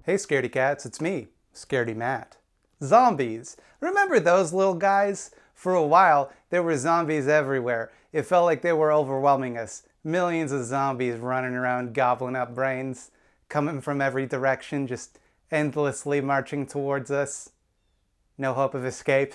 Hey scaredy cats, it's me, Scaredy Matt. Zombies. Remember those little guys? For a while, there were zombies everywhere. It felt like they were overwhelming us. Millions of zombies running around gobbling up brains, coming from every direction, just endlessly marching towards us. No hope of escape.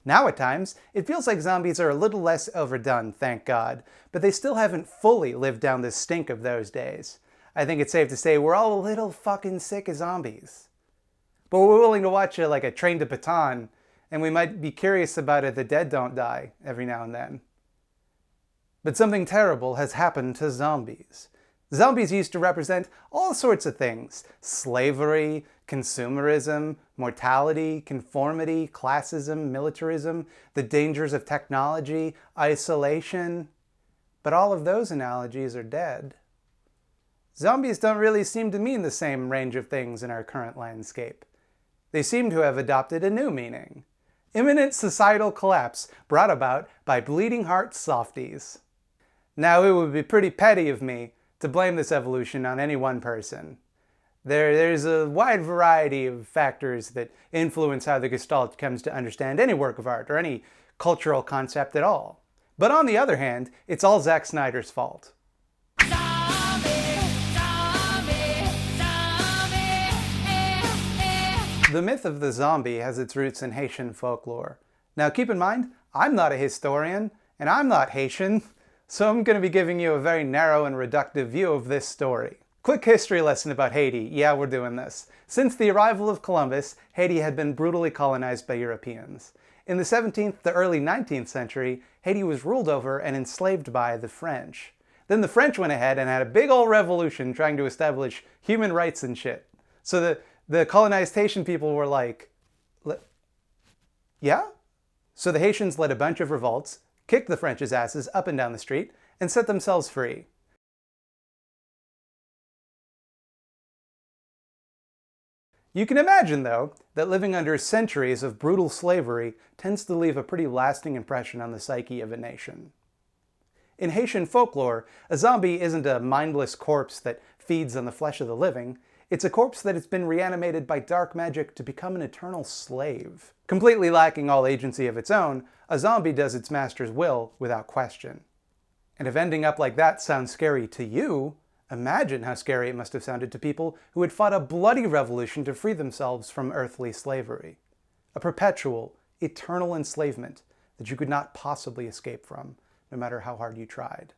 Now at times, it feels like zombies are a little less overdone, thank God, but they still haven't fully lived down the stink of those days. I think it's safe to say we're all a little fucking sick of zombies. But we're willing to watch like a Train to Baton, and we might be curious about it, the dead don't die every now and then. But something terrible has happened to zombies. Zombies used to represent all sorts of things: slavery, consumerism, mortality, conformity, classism, militarism, the dangers of technology, isolation. But all of those analogies are dead. Zombies don't really seem to mean the same range of things in our current landscape. They seem to have adopted a new meaning: imminent societal collapse brought about by bleeding heart softies. Now, it would be pretty petty of me to blame this evolution on any one person. There's a wide variety of factors that influence how the Gestalt comes to understand any work of art or any cultural concept at all. But on the other hand, it's all Zach Snyder's fault. The myth of the zombie has its roots in Haitian folklore. Now keep in mind, I'm not a historian, and I'm not Haitian, so I'm going to be giving you a very narrow and reductive view of this story. Quick history lesson about Haiti. Yeah, we're doing this. Since the arrival of Columbus, Haiti had been brutally colonized by Europeans. In the 17th to early 19th century, Haiti was ruled over and enslaved by the French. Then the French went ahead and had a big old revolution trying to establish human rights and shit. So the colonized Haitian people were like, yeah? So the Haitians led a bunch of revolts, kicked the French's asses up and down the street, and set themselves free. You can imagine, though, that living under centuries of brutal slavery tends to leave a pretty lasting impression on the psyche of a nation. In Haitian folklore, a zombie isn't a mindless corpse that feeds on the flesh of the living. It's a corpse that has been reanimated by dark magic to become an eternal slave. Completely lacking all agency of its own, a zombie does its master's will without question. And if ending up like that sounds scary to you, imagine how scary it must have sounded to people who had fought a bloody revolution to free themselves from earthly slavery. A perpetual, eternal enslavement that you could not possibly escape from, no matter how hard you tried.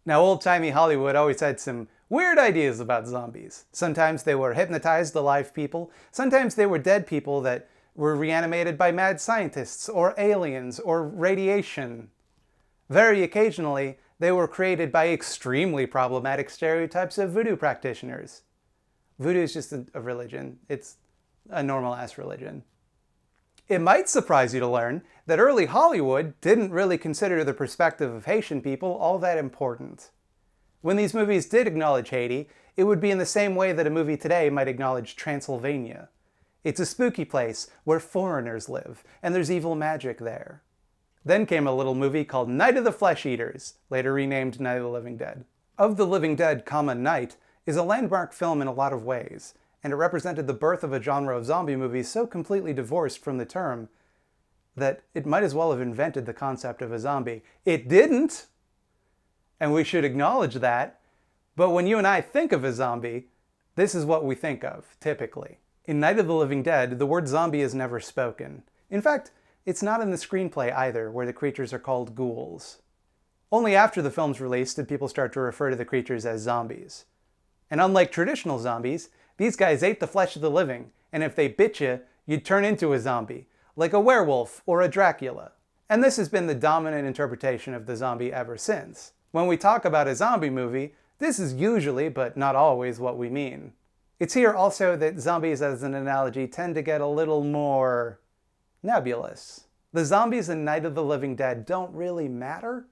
Now, old-timey Hollywood always had some weird ideas about zombies. Sometimes they were hypnotized alive people, sometimes they were dead people that were reanimated by mad scientists, or aliens, or radiation. Very occasionally, they were created by extremely problematic stereotypes of voodoo practitioners. Voodoo is just a religion. It's a normal-ass religion. It might surprise you to learn that early Hollywood didn't really consider the perspective of Haitian people all that important. When these movies did acknowledge Haiti, it would be in the same way that a movie today might acknowledge Transylvania. It's a spooky place where foreigners live, and there's evil magic there. Then came a little movie called Night of the Flesh Eaters, later renamed Night of the Living Dead. Of the Living Dead, Night is a landmark film in a lot of ways, and it represented the birth of a genre of zombie movies so completely divorced from the term that it might as well have invented the concept of a zombie. It didn't! And we should acknowledge that, but when you and I think of a zombie, this is what we think of, typically. In Night of the Living Dead, the word zombie is never spoken. In fact, it's not in the screenplay either, where the creatures are called ghouls. Only after the film's release did people start to refer to the creatures as zombies. And unlike traditional zombies, these guys ate the flesh of the living, and if they bit you, you'd turn into a zombie, like a werewolf or a Dracula. And this has been the dominant interpretation of the zombie ever since. When we talk about a zombie movie, this is usually, but not always, what we mean. It's here also that zombies as an analogy tend to get a little more nebulous. The zombies in Night of the Living Dead don't really matter.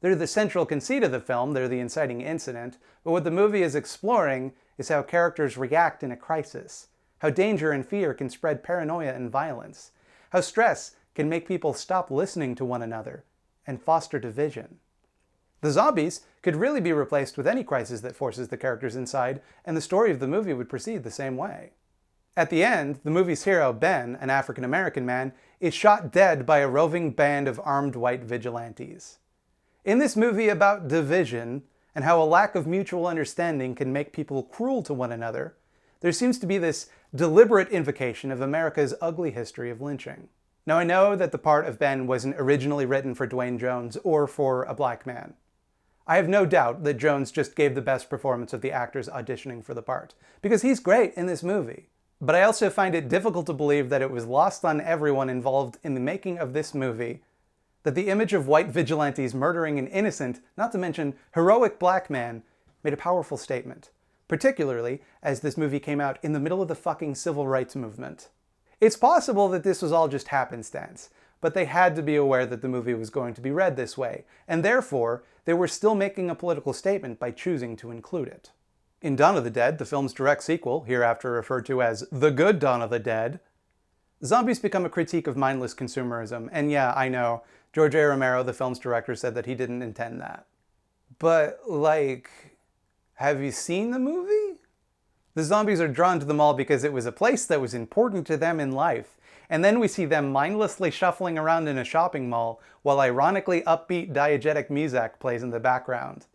They're the central conceit of the film, they're the inciting incident, but what the movie is exploring is how characters react in a crisis, how danger and fear can spread paranoia and violence, how stress can make people stop listening to one another and foster division. The zombies could really be replaced with any crisis that forces the characters inside, and the story of the movie would proceed the same way. At the end, the movie's hero, Ben, an African-American man, is shot dead by a roving band of armed white vigilantes. In this movie about division, and how a lack of mutual understanding can make people cruel to one another, there seems to be this deliberate invocation of America's ugly history of lynching. Now, I know that the part of Ben wasn't originally written for Dwayne Jones or for a black man. I have no doubt that Jones just gave the best performance of the actors auditioning for the part, because he's great in this movie. But I also find it difficult to believe that it was lost on everyone involved in the making of this movie that the image of white vigilantes murdering an innocent, not to mention heroic black man, made a powerful statement, particularly as this movie came out in the middle of the fucking civil rights movement. It's possible that this was all just happenstance, but they had to be aware that the movie was going to be read this way, and therefore, they were still making a political statement by choosing to include it. In Dawn of the Dead, the film's direct sequel, hereafter referred to as The Good Dawn of the Dead, zombies become a critique of mindless consumerism, and yeah, I know, George A. Romero, the film's director, said that he didn't intend that. But, like, have you seen the movie? The zombies are drawn to the mall because it was a place that was important to them in life, and then we see them mindlessly shuffling around in a shopping mall while ironically upbeat diegetic music plays in the background.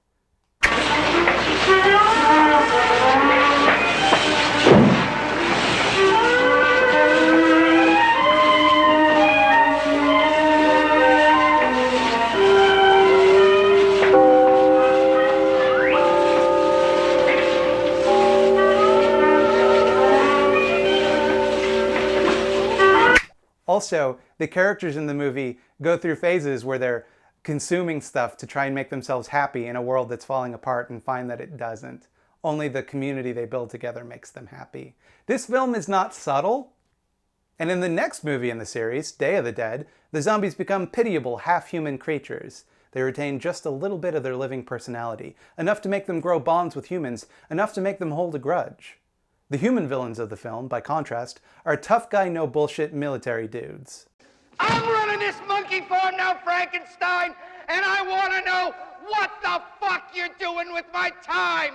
Also, the characters in the movie go through phases where they're consuming stuff to try and make themselves happy in a world that's falling apart and find that it doesn't. Only the community they build together makes them happy. This film is not subtle. And in the next movie in the series, Day of the Dead, the zombies become pitiable, half-human creatures. They retain just a little bit of their living personality, enough to make them grow bonds with humans, enough to make them hold a grudge. The human villains of the film, by contrast, are tough guy, no bullshit military dudes. I'm running this monkey farm now, Frankenstein, and I want to know what the fuck you're doing with my time!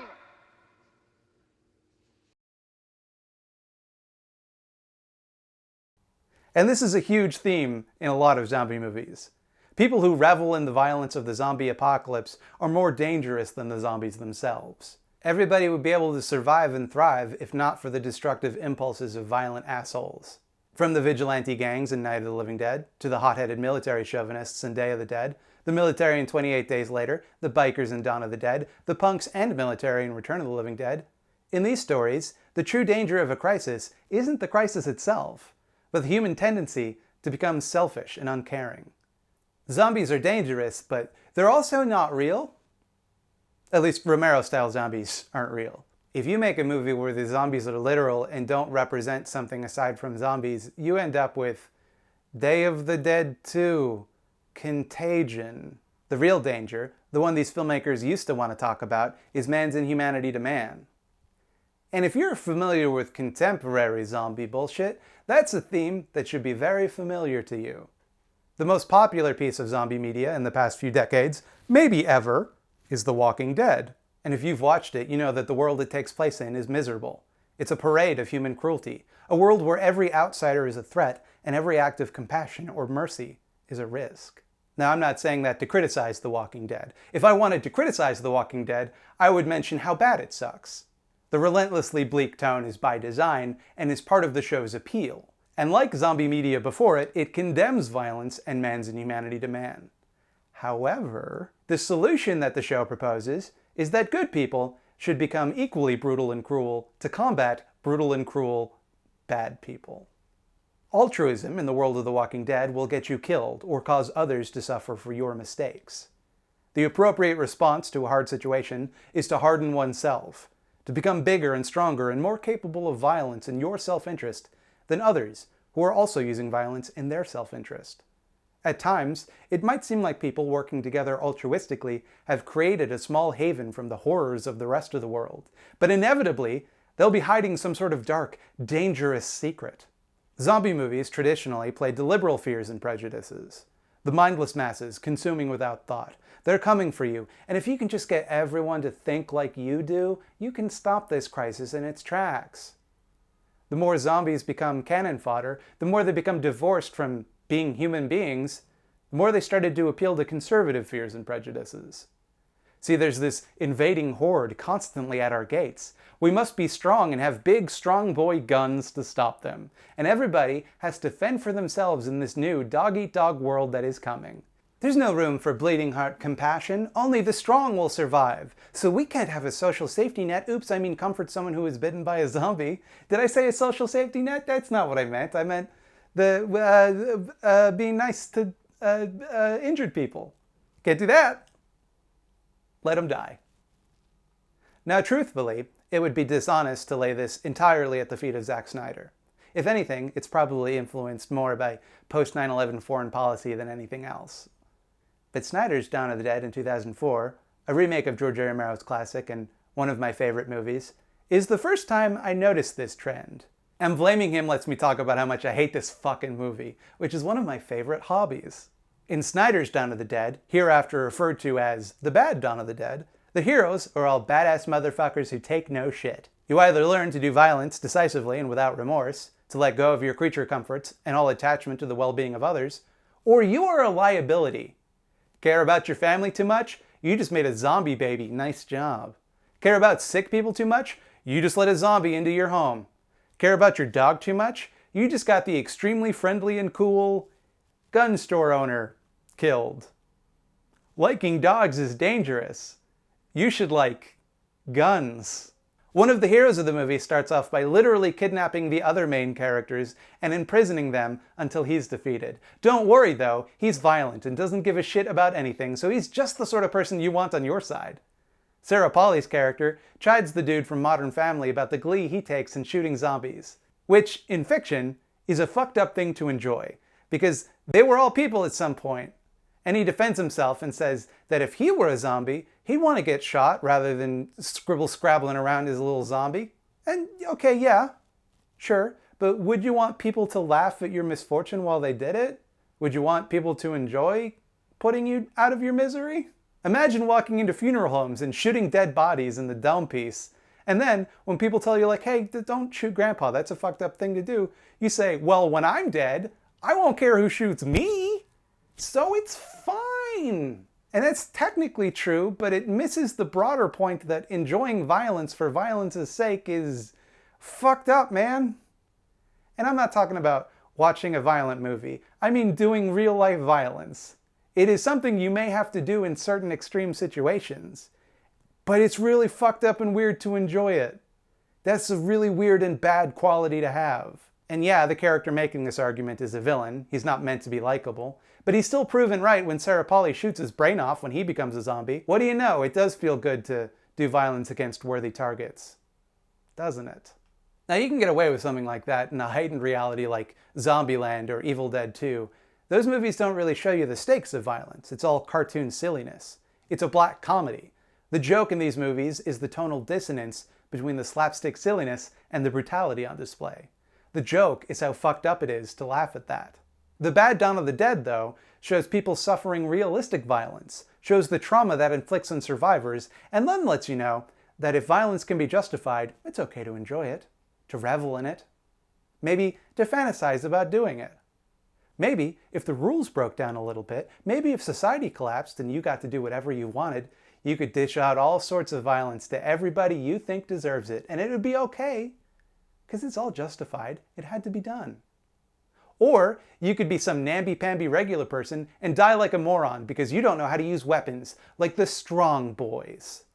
And this is a huge theme in a lot of zombie movies. People who revel in the violence of the zombie apocalypse are more dangerous than the zombies themselves. Everybody would be able to survive and thrive if not for the destructive impulses of violent assholes. From the vigilante gangs in Night of the Living Dead, to the hot-headed military chauvinists in Day of the Dead, the military in 28 Days Later, the bikers in Dawn of the Dead, the punks and military in Return of the Living Dead. In these stories, the true danger of a crisis isn't the crisis itself, but the human tendency to become selfish and uncaring. Zombies are dangerous, but they're also not real. At least Romero-style zombies aren't real. If you make a movie where the zombies are literal and don't represent something aside from zombies, you end up with Day of the Dead 2, Contagion. The real danger, the one these filmmakers used to want to talk about, is man's inhumanity to man. And if you're familiar with contemporary zombie bullshit, that's a theme that should be very familiar to you. The most popular piece of zombie media in the past few decades, maybe ever, is The Walking Dead. And if you've watched it, you know that the world it takes place in is miserable. It's a parade of human cruelty, a world where every outsider is a threat and every act of compassion or mercy is a risk. Now, I'm not saying that to criticize The Walking Dead. If I wanted to criticize The Walking Dead, I would mention how bad it sucks. The relentlessly bleak tone is by design and is part of the show's appeal. And like zombie media before it, it condemns violence and man's inhumanity to man. However, the solution that the show proposes is that good people should become equally brutal and cruel to combat brutal and cruel bad people. Altruism in the world of The Walking Dead will get you killed or cause others to suffer for your mistakes. The appropriate response to a hard situation is to harden oneself, to become bigger and stronger and more capable of violence in your self-interest than others who are also using violence in their self-interest. At times, it might seem like people working together altruistically have created a small haven from the horrors of the rest of the world, but inevitably, they'll be hiding some sort of dark, dangerous secret. Zombie movies traditionally play to liberal fears and prejudices. The mindless masses, consuming without thought. They're coming for you, and if you can just get everyone to think like you do, you can stop this crisis in its tracks. The more zombies become cannon fodder, the more they become divorced from being human beings, the more they started to appeal to conservative fears and prejudices. See, there's this invading horde constantly at our gates. We must be strong and have big, strong boy guns to stop them. And everybody has to fend for themselves in this new dog-eat-dog world that is coming. There's no room for bleeding heart compassion. Only the strong will survive. So we can't have a social safety net. Oops, I mean comfort someone who is bitten by a zombie. Did I say a social safety net? That's not what I meant. I meant the being nice to injured people. Can't do that. Let them die. Now, truthfully, it would be dishonest to lay this entirely at the feet of Zach Snyder. If anything, it's probably influenced more by post-9/11 foreign policy than anything else. But Snyder's Dawn of the Dead in 2004, a remake of George A. Romero's classic and one of my favorite movies, is the first time I noticed this trend. And blaming him lets me talk about how much I hate this fucking movie, which is one of my favorite hobbies. In Snyder's Dawn of the Dead, hereafter referred to as the bad Dawn of the Dead, the heroes are all badass motherfuckers who take no shit. You either learn to do violence decisively and without remorse, to let go of your creature comforts and all attachment to the well-being of others, or you are a liability. Care about your family too much? You just made a zombie baby. Nice job. Care about sick people too much? You just let a zombie into your home. Care about your dog too much? You just got the extremely friendly and cool gun store owner killed. Liking dogs is dangerous. You should like guns. One of the heroes of the movie starts off by literally kidnapping the other main characters and imprisoning them until he's defeated. Don't worry though, he's violent and doesn't give a shit about anything, so he's just the sort of person you want on your side. Sarah Polley's character chides the dude from Modern Family about the glee he takes in shooting zombies, which, in fiction, is a fucked up thing to enjoy, because they were all people at some point. And he defends himself and says that if he were a zombie, he'd want to get shot rather than scrabbling around his little zombie. And okay, yeah, sure, but would you want people to laugh at your misfortune while they did it? Would you want people to enjoy putting you out of your misery? Imagine walking into funeral homes and shooting dead bodies in the dome piece. And then when people tell you like, hey, don't shoot grandpa, that's a fucked up thing to do, you say, well, when I'm dead, I won't care who shoots me. So it's fine. And that's technically true, but it misses the broader point that enjoying violence for violence's sake is fucked up, man. And I'm not talking about watching a violent movie. I mean doing real-life violence. It is something you may have to do in certain extreme situations, but it's really fucked up and weird to enjoy it. That's a really weird and bad quality to have. And yeah, the character making this argument is a villain. He's not meant to be likable. But he's still proven right when Sarah Polley shoots his brain off when he becomes a zombie. What do you know? It does feel good to do violence against worthy targets. Doesn't it? Now you can get away with something like that in a heightened reality like Zombieland or Evil Dead 2. Those movies don't really show you the stakes of violence. It's all cartoon silliness. It's a black comedy. The joke in these movies is the tonal dissonance between the slapstick silliness and the brutality on display. The joke is how fucked up it is to laugh at that. The bad Dawn of the Dead, though, shows people suffering realistic violence, shows the trauma that inflicts on survivors, and then lets you know that if violence can be justified, it's okay to enjoy it, to revel in it, maybe to fantasize about doing it. Maybe if the rules broke down a little bit, maybe if society collapsed and you got to do whatever you wanted, you could dish out all sorts of violence to everybody you think deserves it, and it would be okay, because it's all justified. It had to be done. Or you could be some namby-pamby regular person and die like a moron because you don't know how to use weapons, like the strong boys.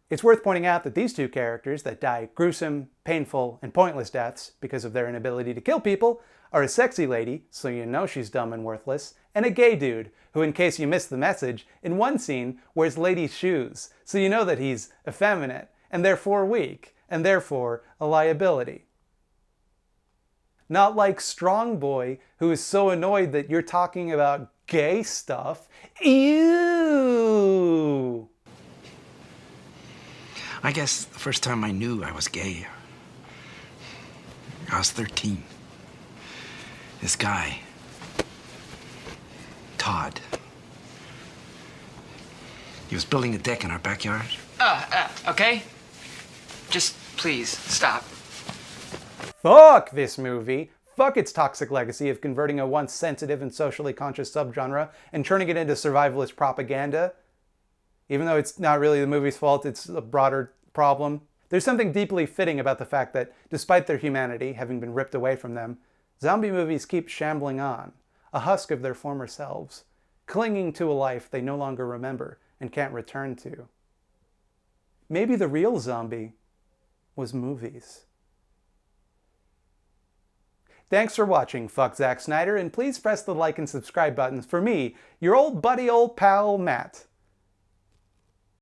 It's worth pointing out that these two characters that die gruesome, painful, and pointless deaths because of their inability to kill people are a sexy lady, so you know she's dumb and worthless, and a gay dude, who, in case you missed the message, in one scene wears ladies' shoes, so you know that he's effeminate, and therefore weak, and therefore a liability. Not like Strong Boy, who is so annoyed that you're talking about gay stuff. Ew! I guess the first time I knew I was gay, I was 13. This guy, tall, Todd. He was building a deck in our backyard. Okay? Just please, stop. Fuck this movie. Fuck its toxic legacy of converting a once sensitive and socially conscious subgenre and turning it into survivalist propaganda. Even though it's not really the movie's fault, it's a broader problem. There's something deeply fitting about the fact that, despite their humanity having been ripped away from them, zombie movies keep shambling on, a husk of their former selves, clinging to a life they no longer remember and can't return to. Maybe the real zombie was movies. Thanks for watching, fuck Zach Snyder, and please press the like and subscribe buttons for me, your old buddy, old pal, Matt.